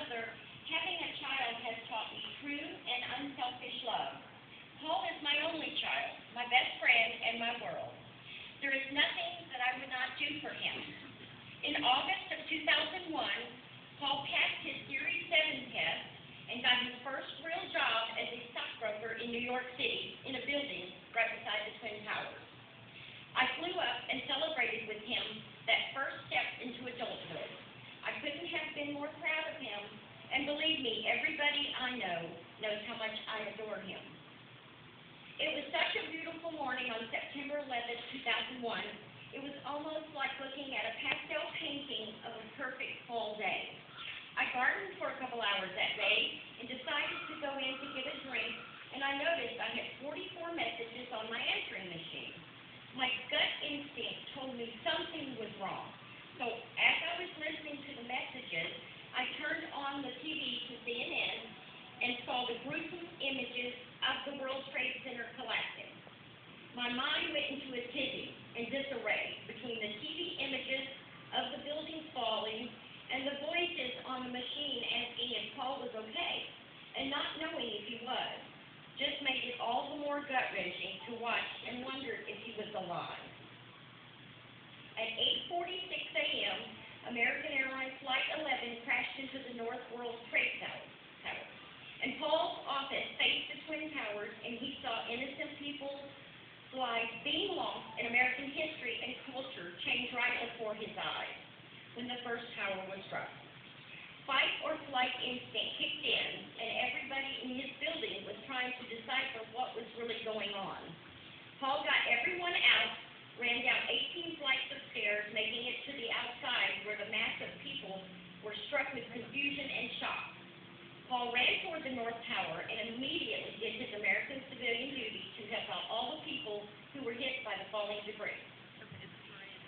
mother, having a child has taught me true and unselfish love. Paul is my only child, my best friend, and my world. There is nothing that I would not do for him. In August of 2001, Paul passed his Series 7 test and got his first real job as a stockbroker in New York City in a building right beside the Twin Towers. I flew up and celebrated with him that first step into adulthood. I couldn't have been more proud of him, and believe me, everybody I know knows how much I adore him. It was such a beautiful morning on September 11th, 2001. It was almost like looking at a pastel painting of a perfect fall day. I gardened for a couple hours that day and decided to go in to get a drink, and I noticed I had 44 messages on my answering machine. My gut instinct told me something was wrong. So as I was listening to the messages, I turned on the TV to CNN and saw the gruesome images of the World Trade Center collapsing. My mind went into a tizzy and disarray between the TV images of the buildings falling and the voices on the machine asking if Paul was okay, and not knowing if he was just made it all the more gut-wrenching to watch and wonder if he was alive. At 8:46 a.m., American Airlines Flight 11 crashed into the North World Trade Tower. And Paul's office faced the Twin Towers, and he saw innocent people's lives being lost in American history and culture change right before his eyes when the first tower was struck. Fight or flight instinct kicked in, and everybody in his building was trying to decipher what was really going on. Paul got everyone out, ran down 18 flights of stairs, making it to the outside where the mass of people were struck with confusion and shock. Paul ran toward the North Tower and immediately did his American civilian duty to help out all the people who were hit by the falling debris.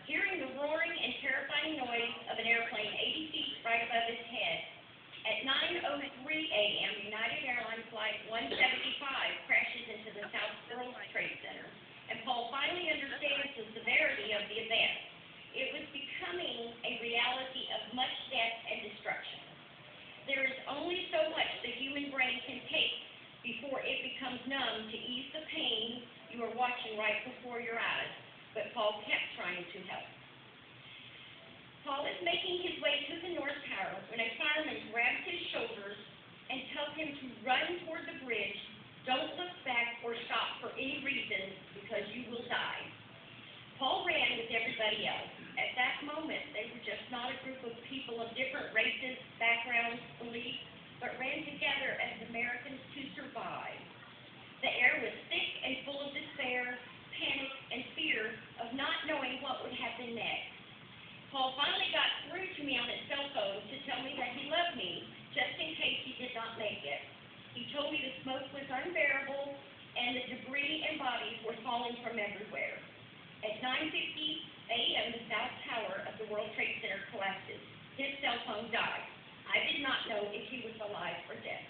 Hearing the roaring and terrifying noise of an airplane 80 feet right above his head, at 9:03 a.m., United Airlines Flight 175 crashes into the South World Trade Center, and Paul finally understands the severity of the event. It was becoming a reality of much death and destruction. There is only so much the human brain can take before it becomes numb to ease the pain you are watching right before your eyes. But Paul kept trying to help. Paul is making his way to the North Tower when a fireman grabs his shoulders and tells him to run toward the bridge. Don't look back or stop for any reason because you will die. Paul ran with everybody else. At that moment, they were just not a group of people of different races, backgrounds, beliefs, but ran together as Americans to survive. The air was thick and full of despair, panic, and fear of not knowing what would happen next. Paul finally got through to me on his cell phone to tell me that he loved me, just in case he did not make it. He told me the smoke was unbearable, and the debris and bodies were falling from everywhere. At 9:50 a.m., the South Tower of the World Trade Center collapses. His cell phone died. I did not know if he was alive or dead.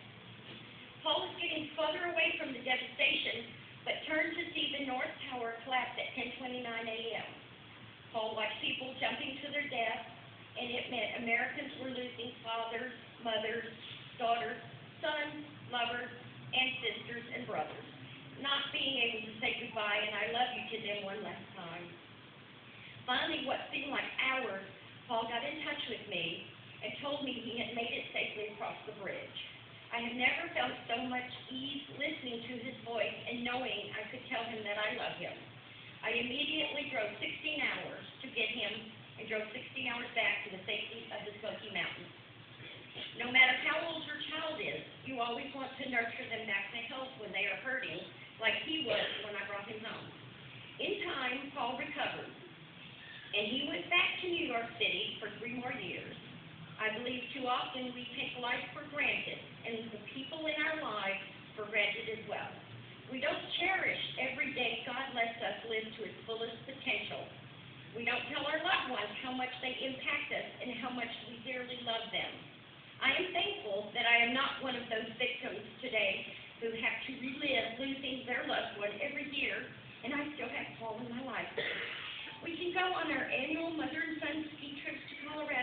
Paul was getting further away from the devastation, but turned to see the North Tower collapse at 10:29 a.m. Paul watched people jumping to their death, and it meant Americans were losing fathers, mothers, daughters, sons, lovers, and sisters and brothers, not being able to say goodbye and I love you to them one last time. Finally, what seemed like hours, Paul got in touch with me and told me he had made it safely across the bridge. I have never felt so much ease listening to his voice and knowing I could tell him that I love him. I immediately drove 16 hours to get him and drove 16 hours back to the safety of the Smoky Mountains. No matter how old your child is, you always want to nurture them back to health when they are hurting, like he was when I brought him home. In time, Paul recovered, and he went back to New York City for 3 more years. I believe too often we take life for granted, and the people in our lives for granted as well. We don't cherish every day God lets us live to its fullest potential. We don't tell our loved ones how much they impact us and how much we dearly love them. I am thankful that I am not one of those victims today who have to relive losing their loved one every year, and I still have Paul in my life. We can go on our annual mother and son ski trips to Colorado